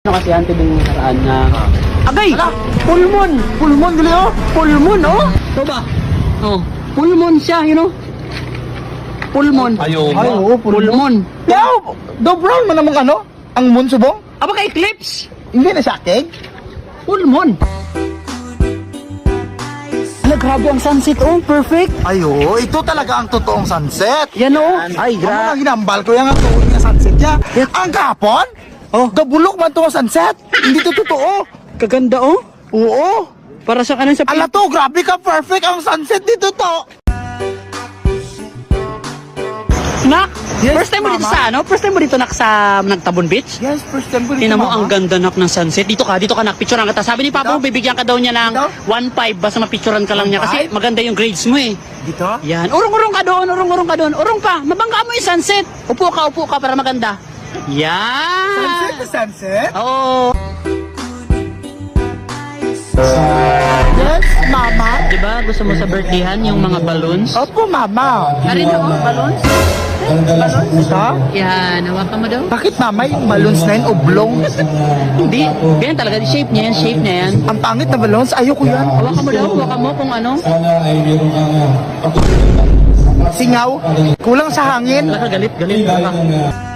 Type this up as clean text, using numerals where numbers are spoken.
Ano kasi ante din yung nakaraan na... Agay! Ala! Pulmon! Pulmon, gali oh! Pulmon, oh! Ito ba? Oh, pulmon siya, you know? Pulmon. Ayaw Ay, ba? oo, pulmon. Pulmon. Yaw! Do brown man namang ano? Ang moon subong? Aba ka eclipse? Hindi na siya keg? Pulmon. Ala, grabe ang sunset, oh. Perfect. Ay, oo. Ito talaga ang totoong sunset. Yan, oh. Ay, Ang mga ginambal ko yung ang tuon nga sunset niya. Ang kapon? Oh. Gabulok man to ang sunset. Hindi to totoo. Kaganda, oh. Oo. Para sa kanan sa... Ala to, grabe ka. Perfect ang sunset dito to. Nak! Yes, First time mo dito mama. sa ano? First time mo dito nak sa Nagtabon Beach? Yes, first time ko dito, Tingnan mo, mama. ang ganda nak ng sunset. Dito ka nak. Picturean kita. Sabi ni Papa mo, Dito? bibigyan ka daw niya ng Dito? 1.5 basta mapicturean ka lang niya. Kasi 1.5? maganda yung grades mo eh. Dito? Yan. Urong-urong ka doon, urong-urong ka doon. Urong pa. Mabangga mo yung sunset. Upo ka para maganda. Yan. Sunset to sunset? Oo. Yes, mama. Diba gusto mo sa birthdayhan yung mga balloons? Opo, mama. Arin ako, balloons? Ito? Yan, hawakan mo daw. Bakit mama yung balloons na yun oblong? Hindi. Ganyan talaga. Shape niya yan, shape niya yan. Ang pangit na balloons, ayoko yan. Hawakan mo daw, hawakan mo kung ano. Singaw, kulang sa hangin. Wala ka, galit ka.